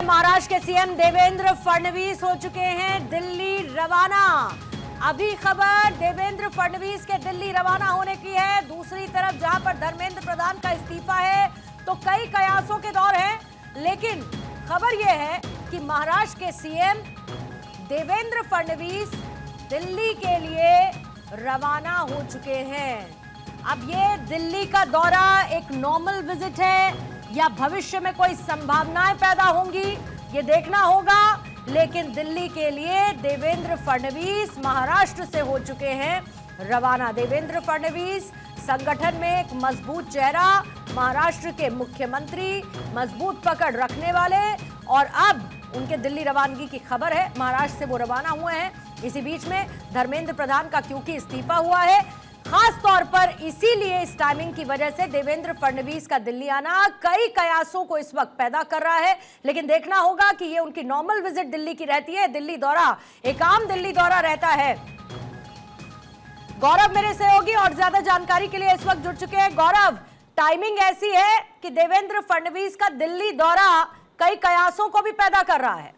महाराष्ट्र के सीएम देवेंद्र फडणवीस हो चुके हैं दिल्ली रवाना। अभी खबर देवेंद्र फडणवीस के दिल्ली रवाना होने की है। दूसरी तरफ जहां पर धर्मेंद्र प्रधान का इस्तीफा है तो कई कयासों के दौर हैं, लेकिन खबर यह है कि महाराष्ट्र के सीएम देवेंद्र फडणवीस दिल्ली के लिए रवाना हो चुके हैं। अब ये दिल्ली का दौरा एक नॉर्मल विजिट है या भविष्य में कोई संभावनाएं पैदा होंगी, ये देखना होगा। लेकिन दिल्ली के लिए देवेंद्र फडणवीस महाराष्ट्र से हो चुके हैं रवाना। देवेंद्र फडणवीस संगठन में एक मजबूत चेहरा, महाराष्ट्र के मुख्यमंत्री, मजबूत पकड़ रखने वाले, और अब उनके दिल्ली रवानगी की खबर है। महाराष्ट्र से वो रवाना हुए हैं। इसी बीच में धर्मेंद्र प्रधान का क्योंकि इस्तीफा हुआ है, खास तौर पर इसीलिए इस टाइमिंग की वजह से देवेंद्र फडणवीस का दिल्ली आना कई कयासों को इस वक्त पैदा कर रहा है। लेकिन देखना होगा कि ये उनकी नॉर्मल विजिट दिल्ली की रहती है, दिल्ली दौरा एक आम दिल्ली दौरा रहता है। गौरव मेरे सहयोगी और ज्यादा जानकारी के लिए इस वक्त जुड़ चुके हैं। गौरव, टाइमिंग ऐसी है कि देवेंद्र फडणवीस का दिल्ली दौरा कई कयासों को भी पैदा कर रहा है।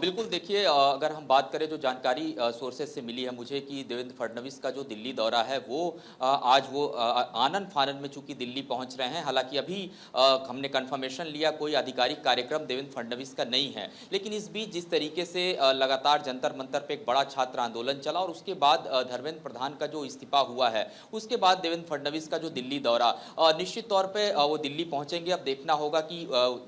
बिल्कुल, देखिए, अगर हम बात करें जो जानकारी सोर्सेज से मिली है मुझे कि देवेंद्र फडणवीस का जो दिल्ली दौरा है वो आज वो आनन फानन में चूंकि दिल्ली पहुंच रहे हैं। हालांकि अभी हमने कंफर्मेशन लिया, कोई आधिकारिक कार्यक्रम देवेंद्र फडणवीस का नहीं है। लेकिन इस बीच जिस तरीके से लगातार जंतर मंतर पे एक बड़ा छात्र आंदोलन चला और उसके बाद धर्मेंद्र प्रधान का जो इस्तीफा हुआ है, उसके बाद देवेंद्र फडणवीस का जो दिल्ली दौरा, निश्चित तौर पर वो दिल्ली पहुंचेंगे। अब देखना होगा कि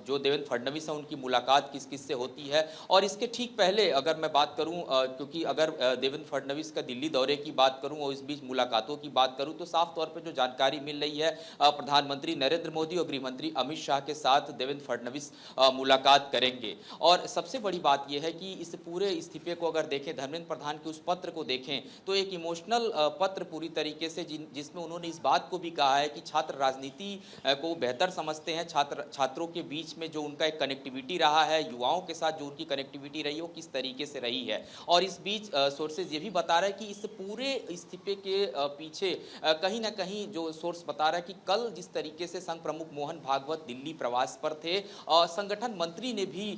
जो देवेंद्र फडणवीस है उनकी मुलाकात किस किस से होती है। और इसके ठीक पहले अगर मैं बात करूं, क्योंकि अगर देवेंद्र फडणवीस का दिल्ली दौरे की बात करूं और इस बीच मुलाकातों की बात करूं, तो साफ तौर पर जो जानकारी मिल रही है, प्रधानमंत्री नरेंद्र मोदी और गृह मंत्री अमित शाह के साथ देवेंद्र फडणवीस मुलाकात करेंगे। और सबसे बड़ी बात यह है कि इस पूरे इस्तीफे को अगर देखें, धर्मेंद्र प्रधान के उस पत्र को देखें, तो एक इमोशनल पत्र पूरी तरीके से, जिसमें उन्होंने इस बात को भी कहा है कि छात्र राजनीति को बेहतर समझते हैं। छात्रों के बीच में जो उनका एक कनेक्टिविटी रहा है, युवाओं के साथ जो उनकी कनेक्टिविटी रही हो किस तरीके से रही है। और इस बीच सोर्सेज ये भी बता रहे हैं कि इस पूरे इस्तीफे के पीछे कहीं ना कहीं जो सोर्स बता रहा है कि कल जिस तरीके से संघ प्रमुख मोहन भागवत दिल्ली प्रवास पर थे, संगठन मंत्री ने भी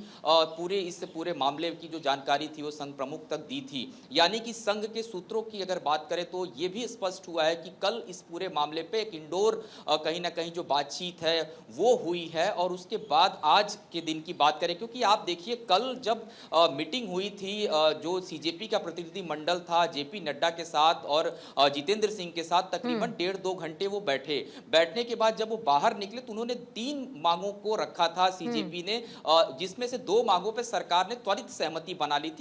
इस पूरे मामले की जो जानकारी थी वो संघ प्रमुख तक दी थी। यानी कि संघ के सूत्रों की अगर बात करें तो ये भी स्पष्ट हुआ है कि कल इस पूरे मामले पे एक इंडोर कहीं ना कहीं जो बातचीत है वो हुई है। और उसके बाद आज के दिन की बात करें, क्योंकि आप देखिए कल जब मीटिंग हुई थी, जो सीजेपी का प्रतिनिधि मंडल था जेपी नड्डा के साथ और जितेंद्र सिंह के साथ, तकरीबन 1.5-2 घंटे वो बैठने के बाद जब वो बाहर निकले तो उन्होंने 3 मांगों को रखा था सीजेपी ने, जिसमें से 2 मांगों पे सरकार ने त्वरित सहमति बना ली थी।